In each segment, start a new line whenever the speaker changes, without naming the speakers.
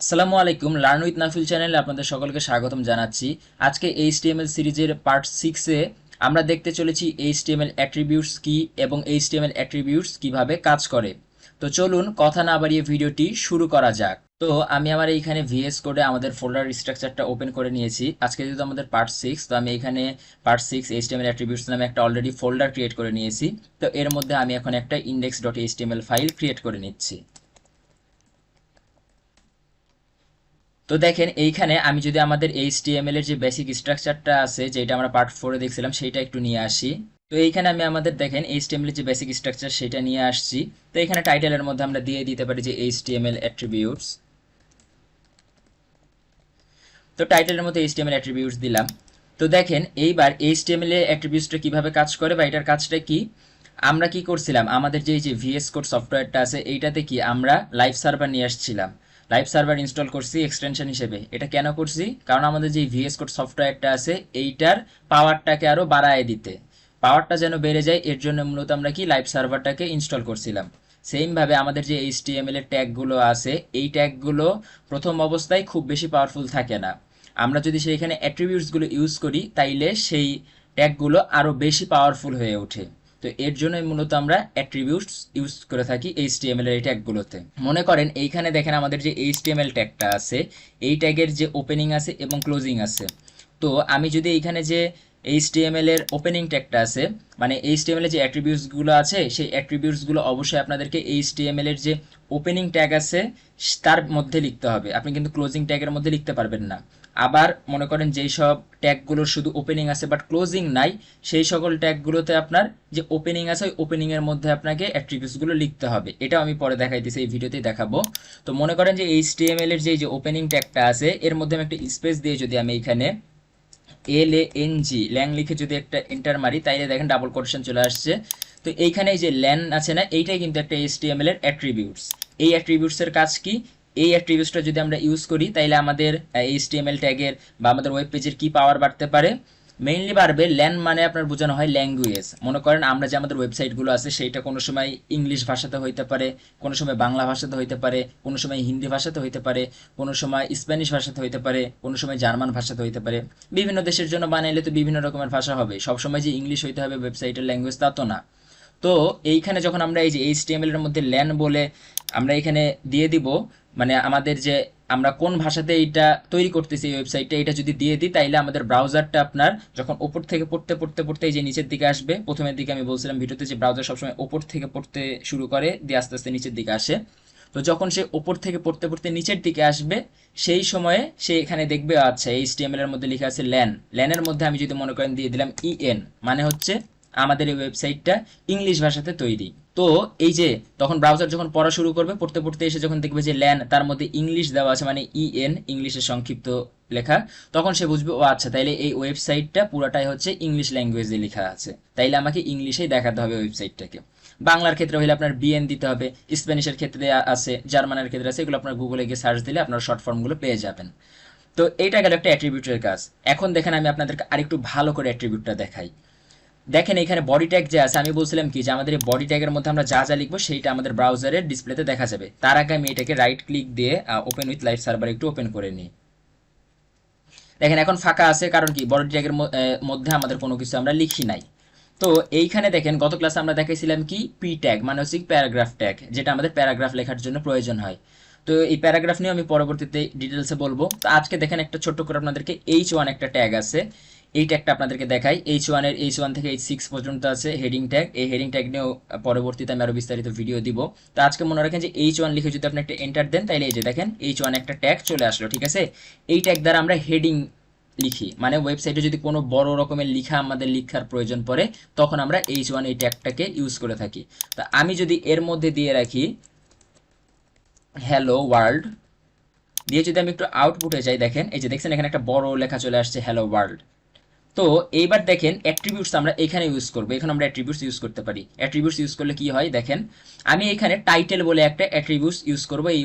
আসসালামু আলাইকুম, learn with নাফিল চ্যানেলে আপনাদের সকলকে স্বাগতম জানাচ্ছি। আজকে এইচটিএমএল সিরিজের পার্ট 6-এ আমরা দেখতে চলেছি এইচটিএমএল অ্যাট্রিবিউটস কি এবং এইচটিএমএল অ্যাট্রিবিউটস কিভাবে কাজ করে। তো চলুন কথা না বাড়িয়ে ভিডিওটি শুরু করা যাক। তো আমি আমার এইখানে ভিএস কোডে আমাদের ফোল্ডার স্ট্রাকচারটা ওপেন করে নিয়েছি। আজকে যেহেতু আমাদের পার্ট 6, তো আমি এখানে পার্ট 6 এইচটিএমএল অ্যাট্রিবিউটস নামে একটা অলরেডি ফোল্ডার ক্রিয়েট করে নিয়েছি। তো এর মধ্যে আমি এখন একটা index.html ফাইল ক্রিয়েট করে নিচ্ছি। তো দেখেন এইখানে আমি যদি আমাদের এইচটিএমএল এর যে বেসিক স্ট্রাকচারটা আছে, যেটা আমরা পার্ট 4-এ দেখছিলাম, সেইটা একটু নিয়ে আসি। তো এইখানে আমি আমাদের দেখেন এইচটিএমএল এর যে বেসিক স্ট্রাকচার সেটা নিয়ে আসছি। তো এখানে টাইটেলের মধ্যে আমরা দিয়ে দিতে পারি যে এইচটিএমএল অ্যাট্রিবিউটস। তো টাইটেলের মধ্যে এইচটিএমএল অ্যাট্রিবিউটস দিলাম। তো দেখেন এইবার এইচটিএমএল এর অ্যাট্রিবিউটসটা কিভাবে কাজ করে বা এটার কাজটা কি। আমরা কি করছিলাম, আমাদের যে ভিএস কোড সফটওয়্যারটা আছে এইটাতে কি আমরা লাইভ সার্ভার নিয়ে আসছিলাম। লাইভ সার্ভার ইনস্টল করছি এক্সটেনশন হিসেবে। এটা কেন করছি? কারণ আমাদের যে ভিএস কোড সফটওয়্যারটা আছে এইটার পাওয়ারটাকে আরো বাড়ায় দিতে, পাওয়ারটা যেন বেড়ে যায়, এর জন্য মূলত আমরা কি লাইভ সার্ভারটাকে ইনস্টল করছিলাম। সেম ভাবে আমাদের যে এইচটিএমএল এর ট্যাগগুলো আছে, এই ট্যাগগুলো প্রথম অবস্থায় খুব বেশি পাওয়ারফুল থাকে না। আমরা যদি সেইখানে অ্যাট্রিবিউটসগুলো ইউজ করি তাইলে সেই ট্যাগগুলো আরো বেশি পাওয়ারফুল হয়ে ওঠে। তো এর জন্যই মূলত আমরা অ্যাট্রিবিউটস ইউজ করে থাকি এইচটিএমএল এর এই ট্যাগগুলোতে। মনে করেন এইখানে দেখেন আমাদের যে এইচটিএমএল ট্যাগটা আছে, এই ট্যাগের যে ওপেনিং আছে এবং ক্লোজিং আছে। তো আমি যদি এইখানে যে এইচটিএমএল এর ওপেনিং ট্যাগটা আছে, মানে এইচটিএমএল এর যে অ্যাট্রিবিউটসগুলো আছে, সেই অ্যাট্রিবিউটসগুলো অবশ্যই আপনাদেরকে এইচটিএমএল এর যে ওপেনিং ট্যাগ আছে তার মধ্যে লিখতে হবে। আপনি কিন্তু ক্লোজিং ট্যাগের মধ্যে লিখতে পারবেন না। আবার মনে করেন যেই সব ট্যাগগুলোর শুধু ওপেনিং আছে বাট ক্লোজিং নাই, সেই সকল ট্যাগগুলোতে আপনার যে ওপেনিং আছে ওই ওপেনিং এর মধ্যে আপনাকে অ্যাট্রিবিউটসগুলো লিখতে হবে। এটাও আমি পরে দেখাইতেছি, এই ভিডিওতেই দেখাবো। তো মনে করেন যে এইচটিএমএল এর যে ওপেনিং ট্যাগটা আছে এর মধ্যে আমি একটা স্পেস দিয়ে যদি আমি এখানে LANG ল্যাং লিখে যদি একটা এন্টার মারি, তাইলে দেখেন ডাবল কোটেশন চলে আসছে। তো এইখানে এই যে ল্যান আছে না, এইটাই কিন্তু একটা এইচটিএমএল এর অ্যাট্রিবিউটস। এই অ্যাট্রিবিউটস এর কাজ কি? এই অ্যাট্রিবিউটসটা যদি আমরা ইউজ করি তাইলে আমাদের এইচটিএমএল ট্যাগের বা আমাদের ওয়েব পেজের কি পাওয়ার বাড়তে পারে? মেইনলি বাড়বে ল্যান, মানে আপনার বোঝানো হয় ল্যাঙ্গুয়েজ। মনে করেন আমরা যে আমাদের ওয়েবসাইটগুলো আছে সেইটা কোনো সময় ইংলিশ ভাষাতে হইতে পারে, কোনো সময় বাংলা ভাষাতে হইতে পারে, কোনো সময় হিন্দি ভাষাতে হইতে পারে, কোনো সময় স্প্যানিশ ভাষাতে হইতে পারে, কোনো সময় জার্মান ভাষাতে হইতে পারে। বিভিন্ন দেশের জন্য বানাইলে তো বিভিন্ন রকমের ভাষা হবে, সবসময় যে ইংলিশ হইতে হবে ওয়েবসাইটের ল্যাঙ্গুয়েজ তা তো না। তো এইখানে যখন আমরা এই যে এইচটিএমএল এর মধ্যে ল্যান বলে আমরা এখানে দিয়ে দিব, মানে আমাদের যে আমরা কোন ভাষাতে এইটা তৈরি করতেছি এই ওয়েবসাইটটা, এটা যদি দিয়ে দিই তাইলে আমাদের ব্রাউজারটা আপনার যখন ওপর থেকে পড়তে পড়তে পড়তে এই যে নিচের দিকে আসবে। প্রথমের দিকে আমি বলছিলাম ভিডিওতে যে ব্রাউজার সবসময় ওপর থেকে পড়তে শুরু করে দিয়ে আস্তে আস্তে নিচের দিকে আসে। তো যখন সে ওপর থেকে পড়তে পড়তে নিচের দিকে আসবে, সেই সময়ে সে এখানে দেখবে আচ্ছা এইচটিএমএল এর মধ্যে লেখা আছে ল্যান। ল্যানের মধ্যে আমি যদি মনে করেন দিয়ে দিলাম মানে হচ্ছে আমাদের এই ওয়েবসাইটটা ইংলিশ ভাষাতে তৈরি। তো এই যে তখন ব্রাউজার যখন পড়া শুরু করবে, পড়তে পড়তে এসে যখন দেখবে যে ল্যান তার মধ্যে ইংলিশ দেওয়া আছে, মানে ইংলিশের সংক্ষিপ্ত লেখা, তখন সে বুঝবে ও আচ্ছা তাইলে এই ওয়েবসাইটটা পুরাটাই হচ্ছে ইংলিশ ল্যাঙ্গুয়েজে লেখা আছে, তাইলে আমাকে ইংলিশেই দেখাতে হবে ওয়েবসাইটটাকে। বাংলার ক্ষেত্রে হলে আপনার বিএন দিতে হবে, স্প্যানিশের ক্ষেত্রে আছে, জার্মানের ক্ষেত্রে আছে, এগুলো আপনার গুগলে গিয়ে সার্চ দিলে আপনার শর্ট ফর্মগুলো পেয়ে যাবেন। তো এইটা গেল একটা অ্যাট্রিবিউটের কাজ। এখন দেখেন আমি আপনাদেরকে আরেকটু ভালো করে অ্যাট্রিবিউটটা দেখাই। দেখেন এখানে বডি ট্যাগ যে আছে, আমি বলছিলাম কি যে আমাদের এই বডি ট্যাগের মধ্যে আমরা যা যা লিখবো সেইটা আমাদের ব্রাউজারের ডিসপ্লেতে দেখা যাবে। তার আগে আমি এটাকে রাইট ক্লিক দিয়ে ওপেন উইথ লাইভ সার্ভার একটু ওপেন করে নিই। দেখেন এখন ফাঁকা আছে, কারণ কি বডি ট্যাগের মধ্যে আমাদের কোনো কিছু আমরা লিখি নাই। তো এইখানে দেখেন গত ক্লাসে আমরা দেখাইছিলাম কি পি ট্যাগ, মানে হচ্ছে প্যারাগ্রাফ ট্যাগ, যেটা আমাদের প্যারাগ্রাফ লেখার জন্য প্রয়োজন হয়। তো এই প্যারাগ্রাফ নিয়ে আমি পরবর্তীতে ডিটেলসে বলবো। তো আজকে দেখেন একটা ছোট্ট করে আপনাদেরকে H1 একটা ট্যাগ আছে, এই ট্যাগটা আপনাদেরকে দেখাই। H1 থেকে H6 পর্যন্ত আছে হেডিং ট্যাগ। এই হেডিং ট্যাগ নিয়েও পরবর্তীতে আমি আরো বিস্তারিত ভিডিও দিব। তো আজকে মনে রাখেন যে H1 লিখে যদি আপনি একটা এন্টার দেন তাহলে এই যে দেখেন H1 একটা ট্যাগ চলে আসলো, ঠিক আছে। এই ট্যাগ দ্বারা আমরা হেডিং লিখি, মানে ওয়েবসাইটে যদি কোনো বড় রকমের লিখা আমাদের লিখার প্রয়োজন পড়ে তখন আমরা H1 এই ট্যাগটাকে ইউজ করে থাকি। তো আমি যদি এর মধ্যে দিয়ে রাখি হ্যালো ওয়ার্ল্ড, দিয়ে যদি আমি একটু আউটপুটে যাই, দেখেন এই যে দেখছেন এখানে একটা বড় লেখা চলে আসছে হ্যালো ওয়ার্ল্ড। তো এইবার দেখেন অ্যাট্রিবিউটস আমরা এখানে ইউজ করবো, এখানে আমরা অ্যাট্রিবিউটস ইউজ করতে পারি। অ্যাট্রিবিউটস ইউজ করলে কি হয় দেখেন, আমি এখানে টাইটেল বলে একটা অ্যাট্রিবিউটস ইউজ করবো এই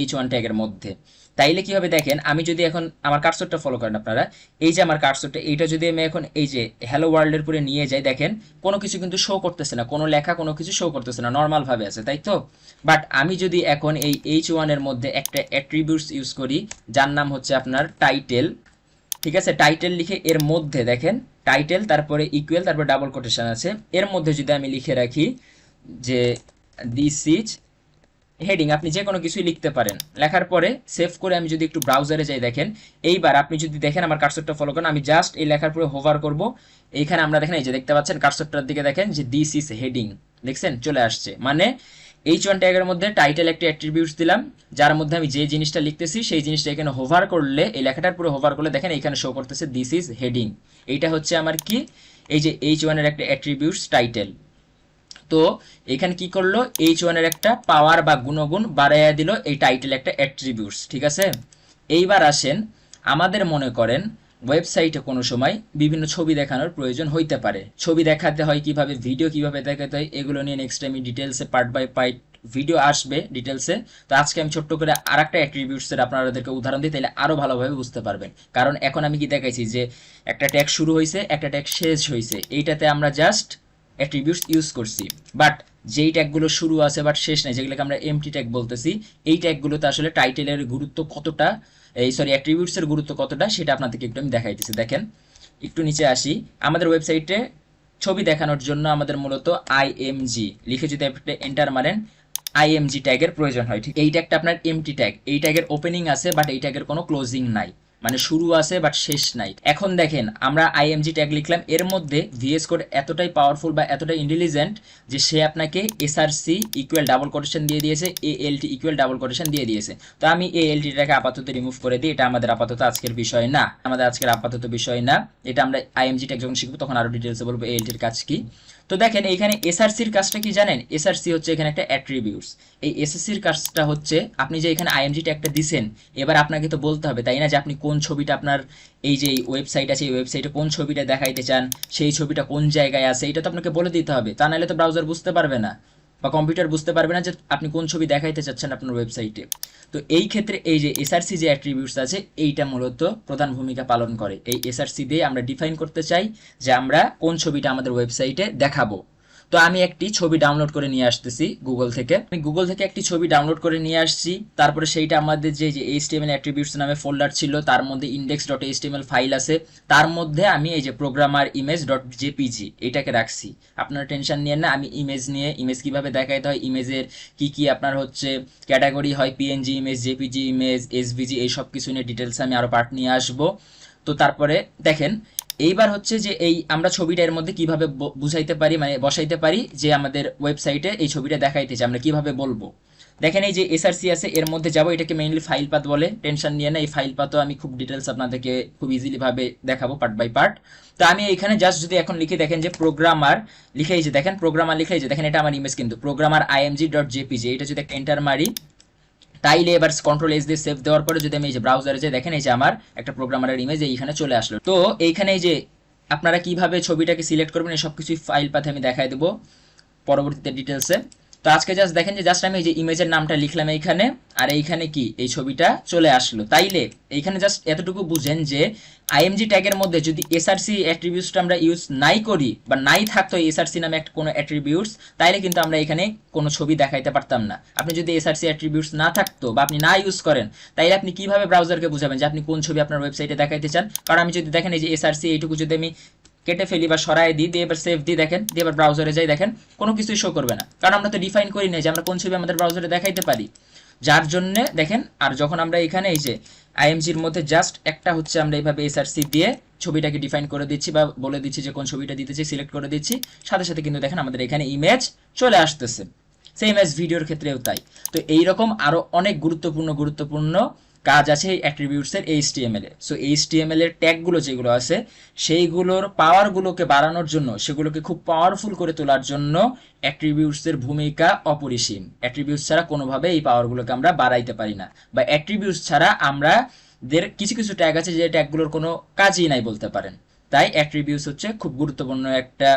H1 ট্যাগের মধ্যে। তাইলে কি হবে দেখেন, আমি যদি এখন আমার কার্সরটা ফলো করেন আপনারা, এই যে আমার কার্সরটা এইটা যদি আমি এখন এই যে হ্যালো ওয়ার্ল্ডের পুরে নিয়ে যাই, দেখেন কোনো কিছু কিন্তু শো করতেছে না, কোনো লেখা কোনো কিছু শো করতেছে না, নর্মাল ভাবে আছে, তাই তো। বাট আমি যদি এখন এই H1 এর মধ্যে একটা অ্যাট্রিবিউটস ইউজ করি যার নাম হচ্ছে আপনার টাইটেল, ঠিক আছে, টাইটেল লিখে এর মধ্যে দেখেন টাইটেল তারপরে ইকুয়াল তারপর ডাবল কোটেশন আছে, এর মধ্যে যদি আমি লিখে রাখি যে দিস ইজ হেডিং, আপনি যে কোনো কিছুই লিখতে পারেন, লেখার পরে সেভ করে আমি যদি একটু ব্রাউজারে যাই দেখেন, এইবার আপনি যদি দেখেন আমার কার্সরটা ফলো করেন, আমি জাস্ট এই লেখার পরে হোভার করব, এইখানে আমরা দেখেন এই যে দেখতে পাচ্ছেন কার্সরটার দিকে দেখেন যে দিস ইজ হেডিং, দেখছেন চলে আসছে। মানে H1 ট্যাগের মধ্যে টাইটেল একটা অ্যাট্রিবিউটস দিলাম যার মধ্যে আমি যে জিনিসটা লিখতেছি সেই জিনিসটা এখানে হোভার করলে, এই লেখাটার পুরো হোভার করলে দেখেন এখানে শো করতেছে দিস ইজ হেডিং। এইটা হচ্ছে আমার কি, এই যে H1 এর একটা অ্যাট্রিবিউটস টাইটেল। তো এখানে কি করলো, H1 এর একটা পাওয়ার বা গুণগুণ বাড়াইয়া দিল এই টাইটেল একটা অ্যাট্রিবিউটস, ঠিক আছে। এইবার আসেন, আমাদের মনে করেন ওয়েবসাইটে কোনো সময় বিভিন্ন ছবি দেখানোর প্রয়োজন হইতে পারে, ছবি দেখাতে হয় কিভাবে, ভিডিও কিভাবে দেখাতে হয়, এগুলো নিয়ে নেক্সট আমি ডিটেলসে পার্ট বাই পার্ট ভিডিও আসবে ডিটেলসে। তো আজকে আমি ছোট্ট করে আর একটা অ্যাট্রিবিউটসের আপনাদেরকে উদাহরণ দিই, তাহলে আরো ভালোভাবে বুঝতে পারবেন। কারণ এখন আমি কি দেখাইছি যে একটা ট্যাগ শুরু হয়েছে একটা ট্যাগ শেষ হয়েছে, এইটাতে আমরা জাস্ট অ্যাট্রিবিউটস ইউজ করছি। বাট যেই ট্যাগগুলো শুরু আছে বাট শেষ নাই, যেগুলোকে আমরা এমটি ট্যাগ বলতেছি, এই ট্যাগগুলোতে আসলে টাইটেলের গুরুত্ব কতটা, এই সরি অ্যাট্রিবিউটস এর গুরুত্ব কতটা সেটা আপনাদেরকে একটু আমি দেখাইতেছি। দেখেন একটু নিচে আসি, আমাদের ওয়েবসাইটে ছবি দেখানোর জন্য আমাদের মূলত আইএমজি লিখে যদি আপনি এন্টার মারেন, আইএমজি ট্যাগের প্রয়োজন হয়। ঠিক এই ট্যাগটা আপনার এমটি ট্যাগ, এই ট্যাগের ওপেনিং আছে বাট এই ট্যাগের কোনো ক্লোজিং নাই, মানে শুরু আছে বাট শেষ নাই। এখন দেখেন আমরা আইএমজি ট্যাগ লিখলাম, এর মধ্যে ভিএস কোড এতটাই পাওয়ারফুল বা এতটাই ইন্টেলিজেন্ট যে সে আপনাকে এসআরসি ইকুয়াল ডাবল কোটেশন দিয়ে দিয়েছে, এএলটি ইকুয়াল ডাবল কোটেশন দিয়ে দিয়েছে। তো আমি এএলটিটাকে আপাতত রিমুভ করে দিই, এটা আমাদের আপাতত আজকের বিষয় না, আমাদের আজকের আপাতত বিষয় না, এটা আমরা আইএমজি ট্যাগ যখন শিখবো তখন আরো ডিটেলসে বলবো এএলটির কাজ কি। তো দেখেন এইখানে এসআরসির কাজটা কি জানেন, এসআরসি হচ্ছে এখানে একটা অ্যাট্রিবিউটস। এই এসএসসির কাজটা হচ্ছে আপনি যে এখানে আইএমজি ট্যাগটা দিছেন, এবার আপনাকে তো বলতে হবে তাই না যে আপনি কোন ছবিটা আপনার এই যে ওয়েবসাইট আছে এই ওয়েবসাইটে কোন ছবিটা দেখাইতে চান, সেই ছবিটা কোন জায়গায় আছে, এটা তো আপনাকে বলে দিতে হবে, তা নাহলে তো ব্রাউজার বুঝতে পারবে না বা কম্পিউটার বুঝতে পারবে না যে আপনি কোন ছবি দেখাইতে চাচ্ছেন আপনার ওয়েবসাইটে। তো এই ক্ষেত্রে এই যে এসআরসি যে অ্যাট্রিবিউটস আছে এইটা মূলত প্রধান ভূমিকা পালন করে। এই এসআরসি দিয়ে আমরা ডিফাইন করতে চাই যে আমরা কোন ছবিটা আমাদের ওয়েবসাইটে দেখাবো। তো আমি একটি ছবি ডাউনলোড করে নিয়ে আসতেছি গুগল থেকে, আমি গুগল থেকে একটি ছবি ডাউনলোড করে নিয়ে আসছি, তারপরে সেইটা আমাদের যে HTML অ্যাট্রিবিউটস নামে ফোল্ডার ছিল তার মধ্যে index.html ফাইল আছে, তার মধ্যে আমি এই যে প্রোগ্রামার image.jpg এটাকে রাখছি। আপনারা টেনশন নিয়েন না, আমি ইমেজ নিয়ে ইমেজ কিভাবে দেখাইতে হয়, ইমেজের কি কি আপনার হচ্ছে ক্যাটাগরি হয়, PNG image, JPG image, SVG, এই সব কিছু নিয়ে ডিটেলস আমি আরো পার্ট নিয়ে আসবো। তো তারপরে দেখেন এইবার হচ্ছে যে এই আমরা ছবিটা এর মধ্যে কিভাবে বুঝাইতে পারি, মানে বসাইতে পারি যে আমাদের ওয়েবসাইটে এই ছবিটা দেখাইতেছে, আমরা কিভাবে বলবো। দেখেন এই যে এসআরসি আছে এর মধ্যে যাবো, এটাকে মেইনলি ফাইল পাথ বলে, টেনশন নিয়ে না, এই ফাইল পাথও আমি খুব ডিটেলস আপনাদেরকে খুব ইজিলি ভাবে দেখাবো পার্ট বাই পার্ট। তো আমি এখানে জাস্ট যদি এখন লিখে দেখেন যে প্রোগ্রামার লিখে, এই যে দেখেন প্রোগ্রামার লিখে, এই যে দেখেন এটা আমার ইমেজ কিন্তু প্রোগ্রামার img.jpg, এটা যদি এন্টার মারি তাইলে এবার কন্ট্রোল এস দিয়ে সেভ দেওয়ার পরে যদি আমি এই যে ব্রাউজারে যাই দেখেন এই যে আমার একটা প্রোগ্রামারের ইমেজ এইখানে চলে আসলো। তো এইখানে এই যে আপনারা কিভাবে ছবিটাকে সিলেক্ট করবেন এই সবকিছুই ফাইল পাথে আমি দেখাই দেবো পরবর্তীতে ডিটেলসে। তো আজকে জাস্ট দেখেন যে জাস্ট আমি এই যে ইমেজের নামটা লিখলাম এইখানে, আর এইখানে কি এই ছবিটা চলে আসলো। তাইলে এইখানে জাস্ট এতটুকু বুঝেন যে আইএমজি ট্যাগের মধ্যে যদি এসআরসি অ্যাট্রিবিউটসটা আমরা ইউজ নাই করি বা নাই থাকতো এসআরসি নামে একটা কোনো অ্যাট্রিবিউটস, তাইলে কিন্তু আমরা এখানে কোনো ছবি দেখাইতে পারতাম না। আপনি যদি এসআরসি অ্যাট্রিবিউটস না থাকতো বা আপনি না ইউজ করেন, তাইলে আপনি কিভাবে ব্রাউজারকে বুঝাবেন যে আপনি কোন ছবি আপনার ওয়েবসাইটে দেখাইতে চান। কারণ আমি যদি দেখেন এই যে এসআরসি এইটুকু যদি আমি কেটে ফেলি বা সরাই দিই, দিয়ে এবার সেভ দিই দেখেন, দিয়ে এবার ব্রাউজারে যাই দেখেন কোনো কিছুই শো করবে না, কারণ আমরা তো ডিফাইন করি না যে আমরা কোন ছবি আমাদের ব্রাউজারে দেখাইতে পারি। যার জন্য দেখেন, আর যখন আমরা এখানে এই যে আইএমজির মধ্যে জাস্ট একটা হচ্ছে আমরা এইভাবে এসআরসি দিয়ে ছবিটাকে ডিফাইন করে দিচ্ছি বা বলে দিচ্ছি যে কোন ছবিটা দিতেছি, সিলেক্ট করে দিচ্ছি, সাথে সাথে কিন্তু দেখেন আমাদের এখানে ইমেজ চলে আসতেছে, সেম এজ ভিডিওর ক্ষেত্রেও তাই। তো এইরকম আরো অনেক গুরুত্বপূর্ণ কাজ আছে এই অ্যাট্রিবিউটসের HTML এ। সো HTML এর ট্যাগগুলো যেগুলো আছে সেইগুলোর পাওয়ারগুলোকে বাড়ানোর জন্য, সেগুলোকে খুব পাওয়ারফুল করে তোলার জন্য অ্যাট্রিবিউটসের ভূমিকা অপরিসীম। অ্যাট্রিবিউটস ছাড়া কোনোভাবে এই পাওয়ারগুলোকে আমরা বাড়াইতে পারি না, বা অ্যাট্রিবিউটস ছাড়া আমরা কিছু ট্যাগ আছে যে ট্যাগগুলোর কোনো কাজই নাই বলতে পারেন। তাই অ্যাট্রিবিউটস হচ্ছে খুব গুরুত্বপূর্ণ একটা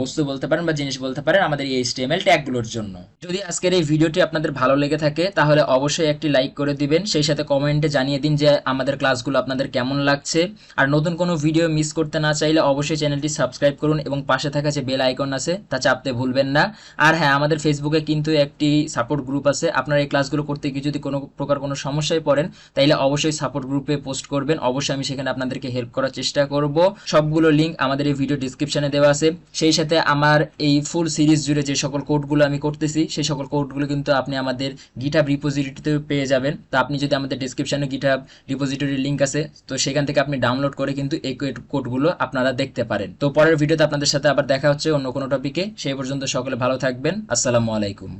বস্তু বলতে পারেন বা জিনিস বলতে পারেন আমাদের এই HTML ট্যাগগুলোর জন্য। যদি আজকের এই ভিডিওটি আপনাদের ভালো লেগে থাকে তাহলে অবশ্যই একটি লাইক করে দিবেন, সেই সাথে কমেন্টে জানিয়ে দিন যে আমাদের ক্লাসগুলো আপনাদের কেমন লাগছে। আর নতুন কোনো ভিডিও মিস করতে না চাইলে অবশ্যই চ্যানেলটি সাবস্ক্রাইব করুন এবং পাশে থাকা যে বেল আইকন আছে তা চাপতে ভুলবেন না। আর হ্যাঁ, আমাদের ফেসবুকে কিন্তু একটি সাপোর্ট গ্রুপ আছে, আপনারা এই ক্লাসগুলো করতে গিয়ে যদি কোনো প্রকার কোনো সমস্যায় পড়েন তাইলে অবশ্যই সাপোর্ট গ্রুপে পোস্ট করবেন, অবশ্যই আমি সেখানে আপনাদেরকে হেল্প করার চেষ্টা করব। সবগুলো লিঙ্ক আমাদের এই ভিডিও ডিসক্রিপশনে দেওয়া আছে। সেই সাথে আমার এই ফুল সিরিজ জুড়ে যে সকল কোডগুলো আমি করতেছি সেই সকল কোডগুলো কিন্তু আপনি আমাদের গিটহাব রিপোজিটরিতে পেয়ে যাবেন। তো আপনি যদি আমাদের ডিসক্রিপশনে গিটহাব রিপোজিটরির লিঙ্ক আছে, তো সেখান থেকে আপনি ডাউনলোড করে কিন্তু এই কোডগুলো আপনারা দেখতে পারেন। তো পরের ভিডিওতে আপনাদের সাথে আবার দেখা হচ্ছে অন্য কোনো টপিকে। সেই পর্যন্ত সকলে ভালো থাকবেন। আসসালামু আলাইকুম।